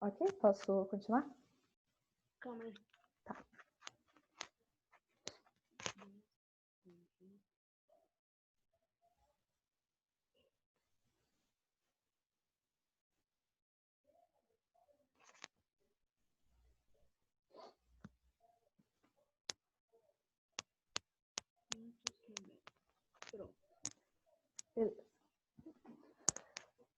Ok, posso continuar? Calma aí. Tá. Pronto. Beleza.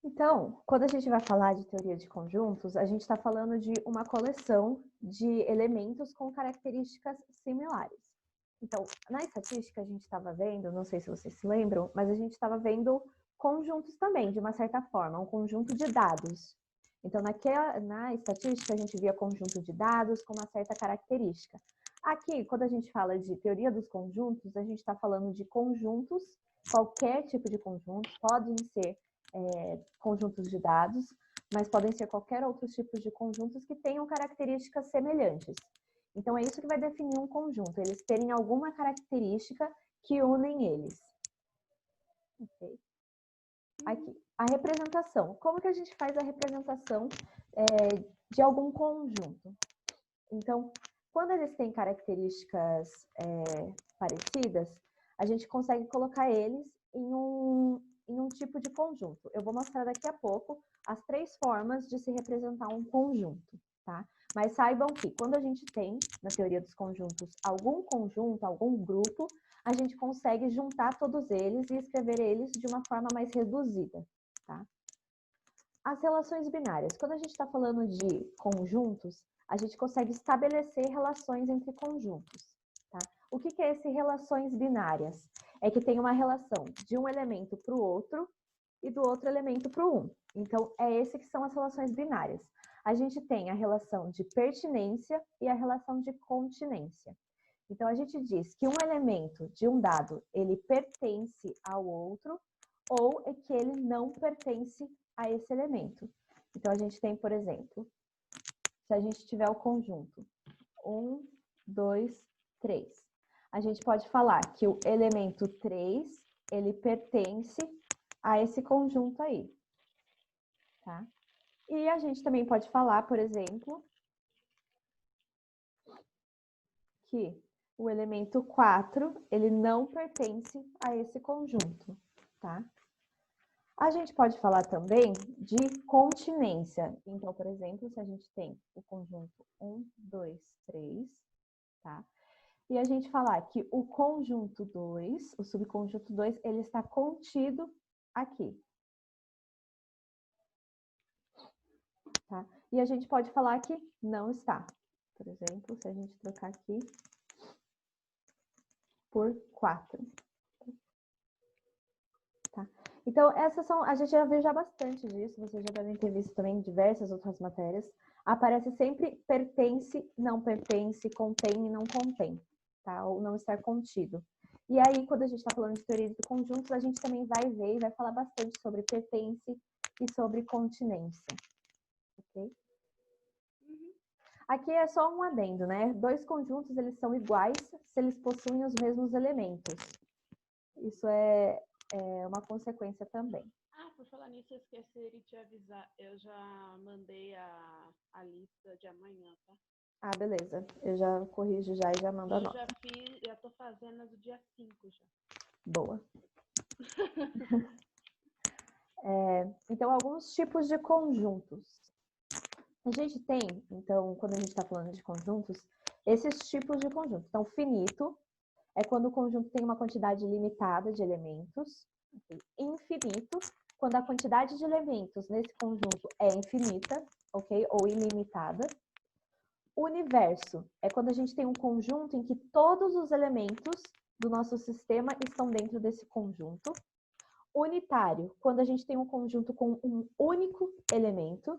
Então, quando a gente vai falar de teoria de conjuntos, a gente está falando de uma coleção de elementos com características similares. Então, na estatística a gente estava vendo, não sei se vocês se lembram, mas a gente estava vendo conjuntos também, de uma certa forma, um conjunto de dados. Então, na estatística a gente via conjunto de dados com uma certa característica. Aqui, quando a gente fala de teoria dos conjuntos, a gente está falando de conjuntos, qualquer tipo de conjunto, podem ser conjuntos de dados, mas podem ser qualquer outro tipo de conjuntos que tenham características semelhantes. Então, é isso que vai definir um conjunto, eles terem alguma característica que unem eles. Okay. Aqui, a representação. Como que a gente faz a representação de algum conjunto? Então, quando eles têm características parecidas, a gente consegue colocar eles em um tipo de conjunto. Eu vou mostrar daqui a pouco as 3 formas de se representar um conjunto, tá? Mas saibam que quando a gente tem, na teoria dos conjuntos, algum conjunto, algum grupo, a gente consegue juntar todos eles e escrever eles de uma forma mais reduzida, tá? As relações binárias. Quando a gente está falando de conjuntos, a gente consegue estabelecer relações entre conjuntos, tá? O que é esse relações binárias? É que tem uma relação de um elemento para o outro e do outro elemento para o um. Então, é esse que são as relações binárias. A gente tem a relação de pertinência e a relação de continência. Então, a gente diz que um elemento de um dado, ele pertence ao outro ou é que ele não pertence a esse elemento. Então, a gente tem, por exemplo, se a gente tiver o conjunto 1, 2, 3, a gente pode falar que o elemento 3, ele pertence a esse conjunto aí, tá? E a gente também pode falar, por exemplo, que o elemento 4, ele não pertence a esse conjunto, tá? A gente pode falar também de continência. Então, por exemplo, se a gente tem o conjunto 1, 2, 3, tá? E a gente falar que o conjunto 2, o subconjunto 2, ele está contido aqui. Tá? E a gente pode falar que não está. Por exemplo, se a gente trocar aqui por 4. Tá? Então, essas são, a gente já viu já bastante disso, vocês já devem ter visto também em diversas outras matérias. Aparece sempre pertence, não pertence, contém e não contém, tá? Ou não estar contido. E aí, quando a gente está falando de teoria de conjuntos, a gente também vai ver e vai falar bastante sobre pertence e sobre continência. Ok? Aqui é só um adendo, né? 2 conjuntos, eles são iguais se eles possuem os mesmos elementos. Isso é uma consequência também. Ah, por falar nisso, eu esqueci de te avisar. Eu já mandei a lista de amanhã, tá? Ah, beleza. Eu já corrijo já e já mando a nota. Já tô fazendo a do dia 5 já. Boa. Então, alguns tipos de conjuntos. A gente tem, então, quando a gente está falando de conjuntos, esses tipos de conjunto. Então, finito é quando o conjunto tem uma quantidade limitada de elementos. Infinito, quando a quantidade de elementos nesse conjunto é infinita, ok? Ou ilimitada. Universo é quando a gente tem um conjunto em que todos os elementos do nosso sistema estão dentro desse conjunto. Unitário, quando a gente tem um conjunto com um único elemento,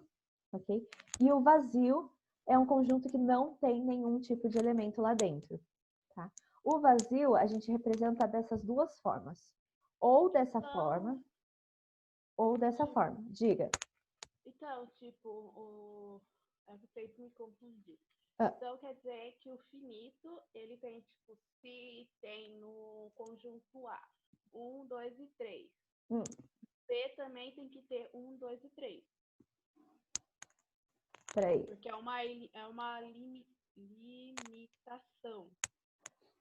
ok? E o vazio é um conjunto que não tem nenhum tipo de elemento lá dentro, tá? O vazio a gente representa dessas 2 formas. Ou dessa forma, ou dessa forma. Diga. Então, tipo, eu tento me confundir. Ah. Então, quer dizer que o finito, ele tem, tipo, se tem no conjunto A, 1, 2 e 3. B também tem que ter 1, 2 e 3. Peraí. Porque é uma limitação.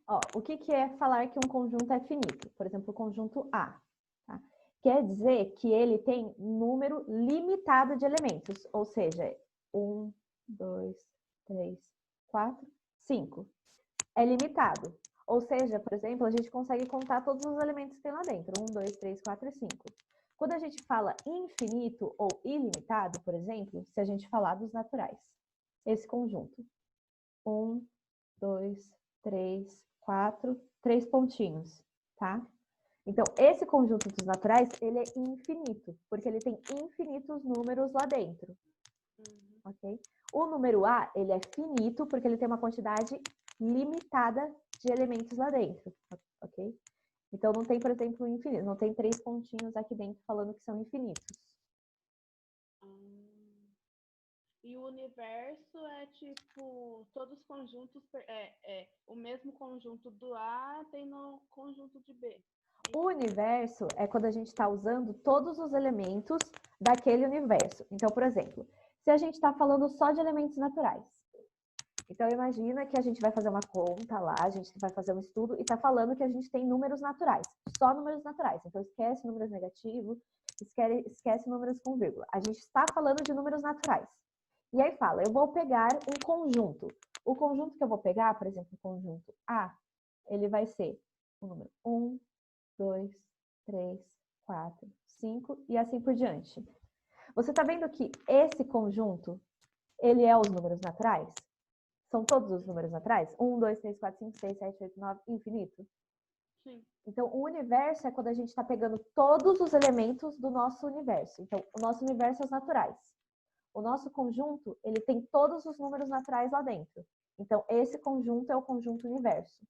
Ó, o que é falar que um conjunto é finito? Por exemplo, o conjunto A. Tá? Quer dizer que ele tem número limitado de elementos, ou seja, 1, 2, 3, 4, 5. É limitado. Ou seja, por exemplo, a gente consegue contar todos os elementos que tem lá dentro. 1, 2, 3, 4 e 5. Quando a gente fala infinito ou ilimitado, por exemplo, se a gente falar dos naturais, esse conjunto. 1, 2, 3, 4, 3 pontinhos, tá? Então, esse conjunto dos naturais, ele é infinito, porque ele tem infinitos números lá dentro, ok? O número A, ele é finito, porque ele tem uma quantidade limitada de elementos lá dentro, ok? Então, não tem, por exemplo, infinito, não tem 3 pontinhos aqui dentro falando que são infinitos. E o universo é tipo, todos os conjuntos, o mesmo conjunto do A tem no conjunto de B. O universo é quando a gente está usando todos os elementos daquele universo. Então, por exemplo, se a gente está falando só de elementos naturais. Então, imagina que a gente vai fazer uma conta lá, a gente vai fazer um estudo e está falando que a gente tem números naturais, só números naturais. Então, esquece números negativos, esquece números com vírgula. A gente está falando de números naturais. E aí fala, eu vou pegar um conjunto. O conjunto que eu vou pegar, por exemplo, o conjunto A, ele vai ser o número 1, 2, 3, 4, 5 e assim por diante. Você está vendo que esse conjunto, ele é os números naturais? São todos os números naturais? 1, 2, 3, 4, 5, 6, 7, 8, 9, infinito? Sim. Então, o universo é quando a gente está pegando todos os elementos do nosso universo. Então, o nosso universo é os naturais. O nosso conjunto, ele tem todos os números naturais lá dentro. Então, esse conjunto é o conjunto universo.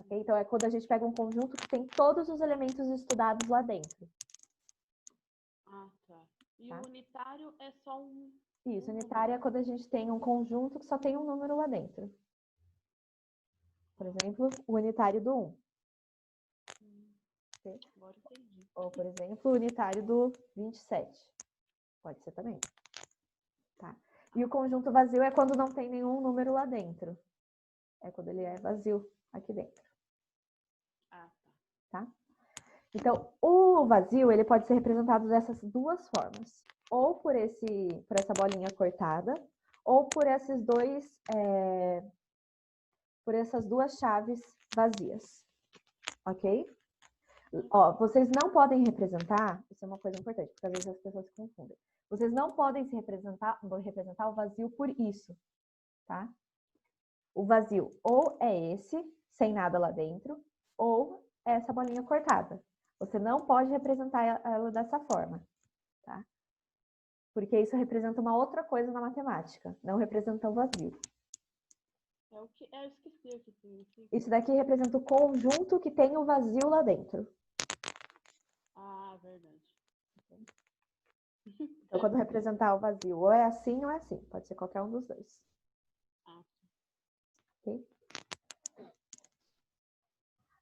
Okay? Então, é quando a gente pega um conjunto que tem todos os elementos estudados lá dentro. Ah, tá. E Tá? o unitário é só um... Isso, unitário é quando a gente tem um conjunto que só tem um número lá dentro. Por exemplo, o unitário do 1. Agora entendi. Ou, por exemplo, o unitário do 27. Pode ser também. Tá? E o conjunto vazio é quando não tem nenhum número lá dentro. É quando ele é vazio aqui dentro. Ah, tá? Então, o vazio, ele pode ser representado dessas duas formas. Ou por essa bolinha cortada, ou por esses por essas duas chaves vazias. Ok? Ó, vocês não podem representar, isso é uma coisa importante, porque às vezes as pessoas se confundem. Vocês não podem representar o vazio por isso, tá? O vazio ou é esse, sem nada lá dentro, ou é essa bolinha cortada. Você não pode representar ela dessa forma, tá? Porque isso representa uma outra coisa na matemática, não representa o vazio. eu esqueci o que significa. Isso daqui representa o conjunto que tem o vazio lá dentro. Ah, verdade. Então, quando representar o vazio, ou é assim ou é assim. Pode ser qualquer um dos dois. Ok?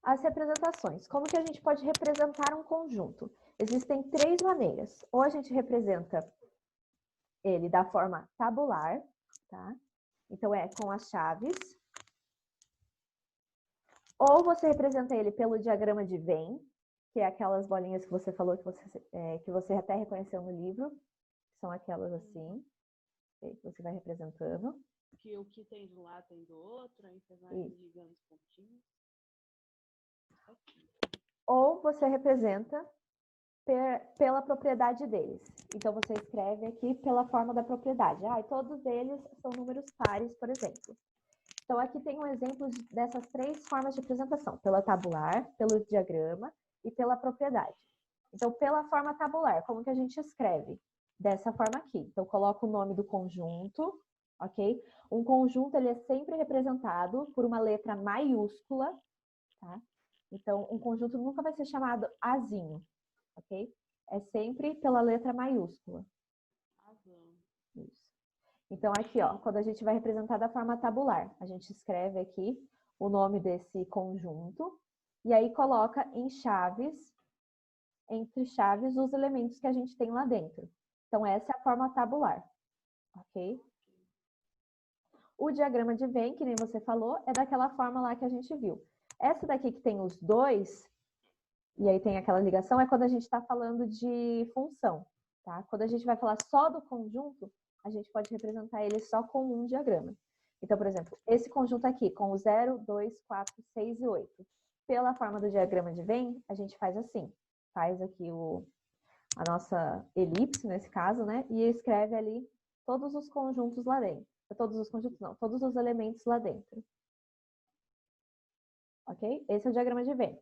As representações. Como que a gente pode representar um conjunto? Existem 3 maneiras. Ou a gente representa ele da forma tabular, tá? Então, é com as chaves. Ou você representa ele pelo diagrama de Venn, que é aquelas bolinhas que você falou que você até reconheceu no livro. São aquelas assim, que você vai representando. Que o que tem de um lado tem do outro, aí você vai ligando os pontinhos. Ou você representa pela propriedade deles. Então, você escreve aqui pela forma da propriedade. Todos eles são números pares, por exemplo. Então, aqui tem um exemplo dessas 3 formas de representação. Pela tabular, pelo diagrama e pela propriedade. Então, pela forma tabular, como que a gente escreve? Dessa forma aqui. Então, coloco o nome do conjunto, ok? Um conjunto, ele é sempre representado por uma letra maiúscula, tá? Então, um conjunto nunca vai ser chamado Azinho, ok? É sempre pela letra maiúscula. Isso. Então, aqui, ó, quando a gente vai representar da forma tabular, a gente escreve aqui o nome desse conjunto e aí coloca em chaves, entre chaves, os elementos que a gente tem lá dentro. Então, essa é a forma tabular, ok? O diagrama de Venn, que nem você falou, é daquela forma lá que a gente viu. Essa daqui que tem os dois, e aí tem aquela ligação, é quando a gente está falando de função, tá? Quando a gente vai falar só do conjunto, a gente pode representar ele só com um diagrama. Então, por exemplo, esse conjunto aqui, com o 0, 2, 4, 6 e 8. Pela forma do diagrama de Venn, a gente faz assim. Faz aqui a nossa elipse, nesse caso, né? E escreve ali todos os conjuntos lá dentro. Todos os conjuntos não, todos os elementos lá dentro. Ok? Esse é o diagrama de Venn.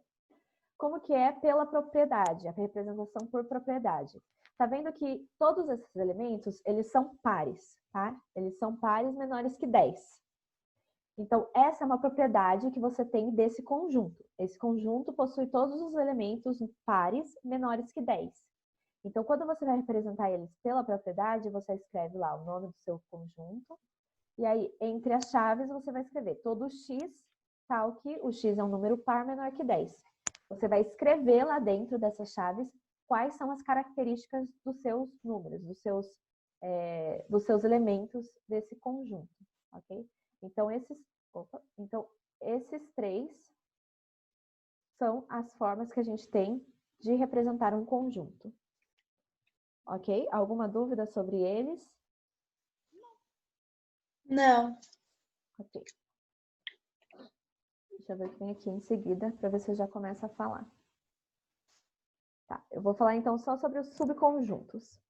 Como que é pela propriedade, a representação por propriedade? Tá vendo que todos esses elementos, eles são pares, tá? Eles são pares menores que 10. Então, essa é uma propriedade que você tem desse conjunto. Esse conjunto possui todos os elementos pares menores que 10. Então, quando você vai representar eles pela propriedade, você escreve lá o nome do seu conjunto. E aí, entre as chaves, você vai escrever todo x, tal que o x é um número par menor que 10. Você vai escrever lá dentro dessas chaves quais são as características dos seus números, dos seus elementos desse conjunto, ok? Então, esses três são as formas que a gente tem de representar um conjunto. Ok? Alguma dúvida sobre eles? Não. Ok. Deixa eu ver o que vem aqui em seguida, para ver se eu já começo a falar. Tá, eu vou falar então só sobre os subconjuntos.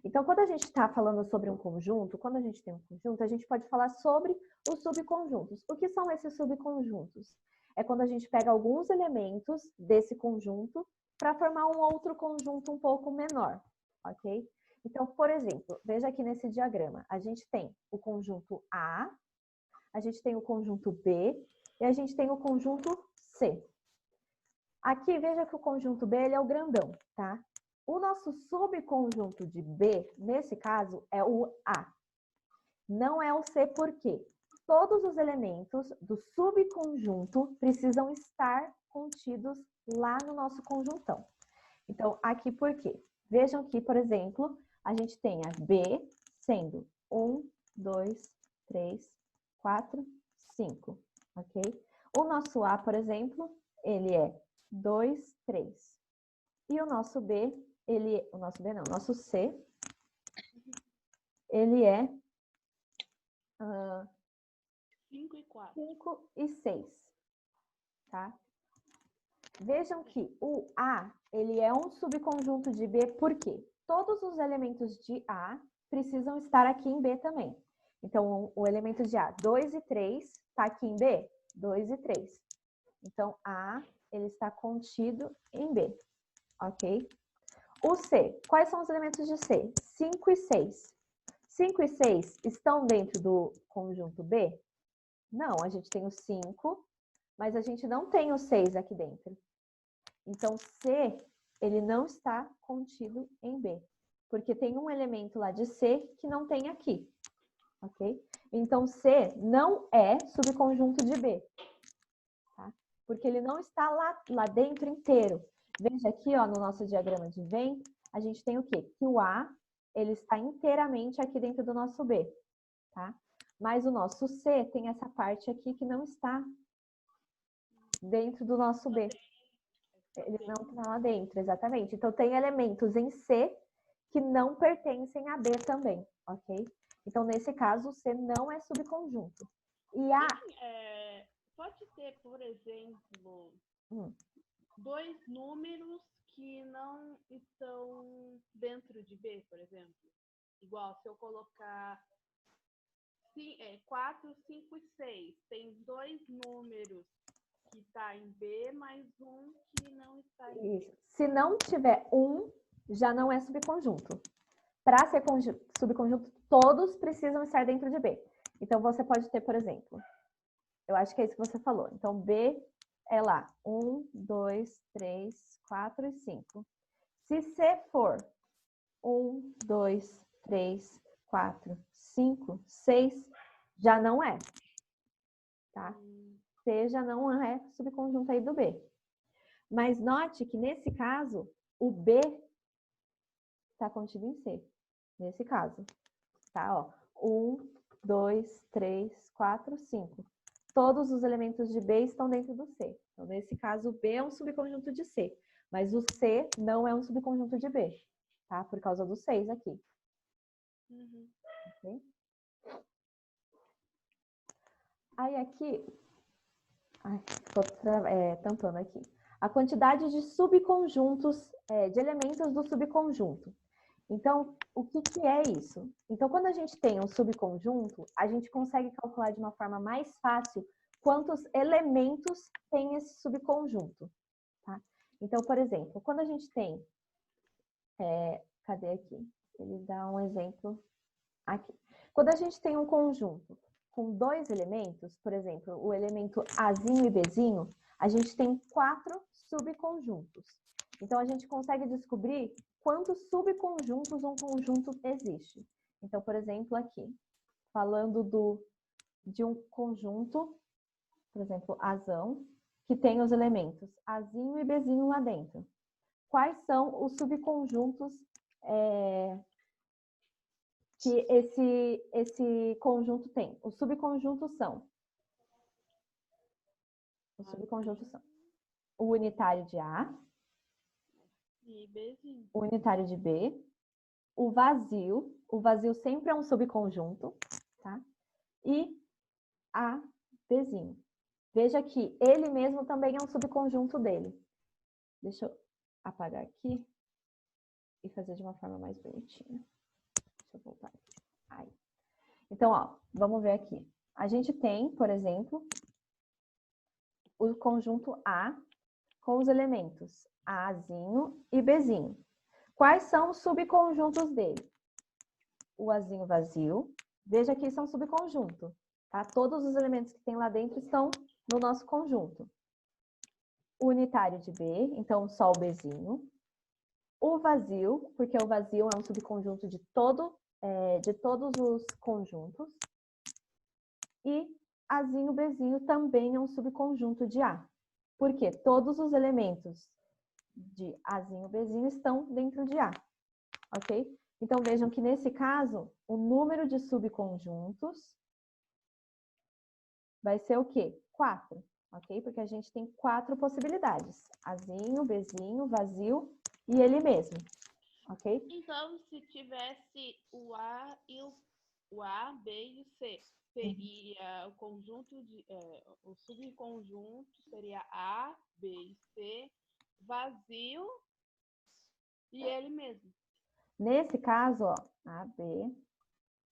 Então, quando a gente está falando sobre um conjunto, quando a gente tem um conjunto, a gente pode falar sobre os subconjuntos. O que são esses subconjuntos? É quando a gente pega alguns elementos desse conjunto para formar um outro conjunto um pouco menor, ok? Então, por exemplo, veja aqui nesse diagrama, a gente tem o conjunto A, a gente tem o conjunto B e a gente tem o conjunto C. Aqui, veja que o conjunto B ele é o grandão, tá? O nosso subconjunto de B, nesse caso, é o A. Não é o C, por quê? Todos os elementos do subconjunto precisam estar contidos lá no nosso conjuntão. Então, aqui por quê? Vejam que, por exemplo, a gente tem a B sendo 1, 2, 3, 4, 5, ok? O nosso A, por exemplo, ele é 2, 3. E o nosso B, o nosso C, ele é 5 e 4. 5 e 6, tá? Vejam que o A, ele é um subconjunto de B, por quê? Todos os elementos de A precisam estar aqui em B também. Então, o elemento de A, 2 e 3, está aqui em B? 2 e 3. Então, A, ele está contido em B, ok? O C, quais são os elementos de C? 5 e 6. 5 e 6 estão dentro do conjunto B? Não, a gente tem o 5, mas a gente não tem o 6 aqui dentro. Então, C, ele não está contido em B, porque tem um elemento lá de C que não tem aqui, ok? Então, C não é subconjunto de B, tá? Porque ele não está lá dentro inteiro. Veja aqui, ó, no nosso diagrama de Venn, a gente tem o quê? Que o A, ele está inteiramente aqui dentro do nosso B, tá? Mas o nosso C tem essa parte aqui que não está dentro do nosso B. Ele não está lá dentro, exatamente. Então, tem elementos em C que não pertencem a B também, ok? Então, nesse caso, o C não é subconjunto. E A... pode ter, por exemplo, dois números que não estão dentro de B, por exemplo. Igual, se eu colocar 4, 5 e 6, tem dois números que está em B, mais um que não está em B. Isso. Se não tiver um, já não é subconjunto. Para ser subconjunto, todos precisam estar dentro de B. Então, você pode ter, por exemplo, eu acho que é isso que você falou. Então, B é lá, 1, 2, 3, 4 e 5. Se C for 1, 2, 3, 4, 5, 6, já não é, tá? C já não é subconjunto aí do B. Mas note que, nesse caso, o B está contido em C. Nesse caso, tá? Ó, 1, 2, 3, 4, 5. Todos os elementos de B estão dentro do C. Então, nesse caso, o B é um subconjunto de C, mas o C não é um subconjunto de B, tá? Por causa do 6 aqui. Okay? Aí aqui, estou tampando aqui. A quantidade de subconjuntos, de elementos do subconjunto. Então, o que é isso? Então, quando a gente tem um subconjunto, a gente consegue calcular de uma forma mais fácil quantos elementos tem esse subconjunto. Tá? Então, por exemplo, quando a gente tem... cadê aqui? Ele dá um exemplo aqui. Quando a gente tem um conjunto com 2 elementos, por exemplo, o elemento Azinho e Bzinho, a gente tem 4 subconjuntos. Então, a gente consegue descobrir quantos subconjuntos um conjunto existe. Então, por exemplo, aqui, falando de um conjunto, por exemplo, Azão, que tem os elementos Azinho e Bzinho lá dentro. Quais são os subconjuntos que esse conjunto tem? Os subconjuntos são o unitário de A, e Bzinho. o unitário de B, o vazio sempre é um subconjunto, tá? E A, Bzinho. Veja que ele mesmo também é um subconjunto dele. Deixa eu apagar aqui e fazer de uma forma mais bonitinha. Deixa eu voltar aqui. Aí. Então, ó, vamos ver aqui. A gente tem, por exemplo, o conjunto A com os elementos Azinho e Bzinho. Quais são os subconjuntos dele? O Azinho vazio. Veja que são subconjunto, tá? Todos os elementos que tem lá dentro estão no nosso conjunto. O unitário de B, então só o Bzinho. O vazio, porque o vazio é um subconjunto de todos os conjuntos. E Azinho, Bzinho também é um subconjunto de A. Porque todos os elementos de Azinho, Bzinho estão dentro de A. Ok? Então, vejam que nesse caso, o número de subconjuntos vai ser o quê? 4. Ok? Porque a gente tem 4 possibilidades. Azinho, Bzinho, vazio e ele mesmo. Ok? Então, se tivesse o A e o A, B e o C, seria o conjunto de o subconjunto seria A, B e C, vazio e ele mesmo. Nesse caso, ó, A, B,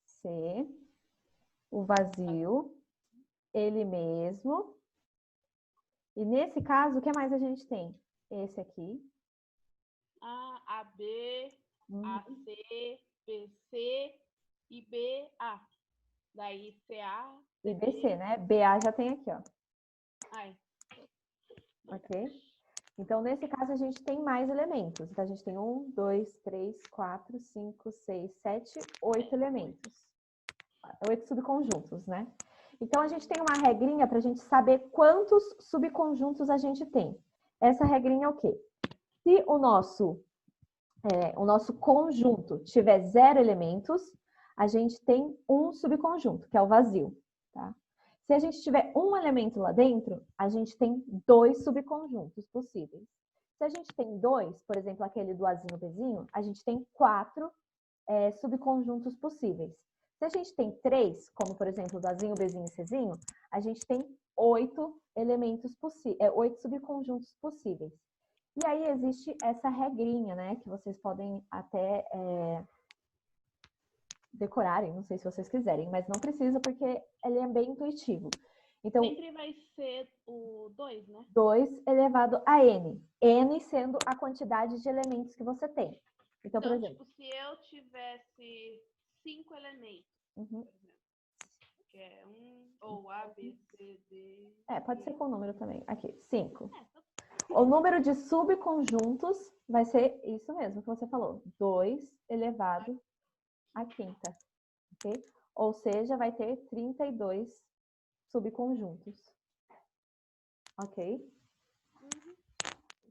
C, o vazio, ele mesmo. E nesse caso, o que mais a gente tem? Esse aqui. A, AB, AC, BC e BA. Daí CA. E BC, né? BA já tem aqui, ó. Ai. Ok? Então, nesse caso, a gente tem mais elementos. Então, a gente tem 1, 2, 3, 4, 5, 6, 7, 8 elementos. 8 subconjuntos, né? Então, a gente tem uma regrinha para a gente saber quantos subconjuntos a gente tem. Essa regrinha é o quê? Se o nosso conjunto tiver 0 elementos, a gente tem um subconjunto, que é o vazio. Tá? Se a gente tiver um elemento lá dentro, a gente tem 2 subconjuntos possíveis. Se a gente tem 2, por exemplo, aquele do Azinho Bzinho, a gente tem 4 subconjuntos possíveis. Se a gente tem 3, como por exemplo do Azinho, Bzinho e Czinho, a gente tem 8 elementos possíveis, 8 subconjuntos possíveis. E aí existe essa regrinha, né, que vocês podem até decorarem, não sei se vocês quiserem, mas não precisa porque ele é bem intuitivo. Então, sempre vai ser o 2, né? 2 elevado a n. N sendo a quantidade de elementos que você tem. Então, por exemplo... tipo, se eu tivesse 5 elementos, por exemplo, que é ou A, B, C, D... pode ser com o número também. Aqui, 5. O número de subconjuntos vai ser isso mesmo que você falou. 2 elevado à quinta. Ok? Ou seja, vai ter 32 subconjuntos. Ok?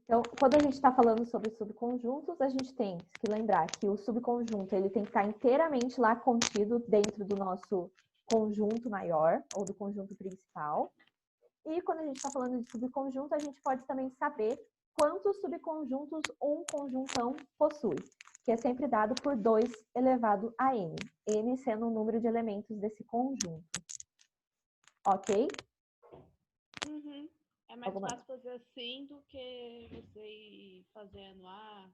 Então, quando a gente está falando sobre subconjuntos, a gente tem que lembrar que o subconjunto ele tem que estar inteiramente lá contido dentro do nosso conjunto maior, ou do conjunto principal. E quando a gente está falando de subconjunto, a gente pode também saber quantos subconjuntos um conjuntão possui, que é sempre dado por 2 elevado a n, n sendo o número de elementos desse conjunto. Ok? Uhum. É mais fácil fazer assim do que você ir fazendo A,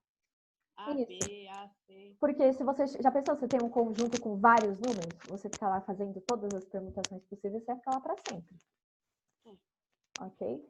B, A, C. Porque se você já pensou, você tem um conjunto com vários números, você fica lá fazendo todas as permutações possíveis, você vai ficar lá para sempre. Ok?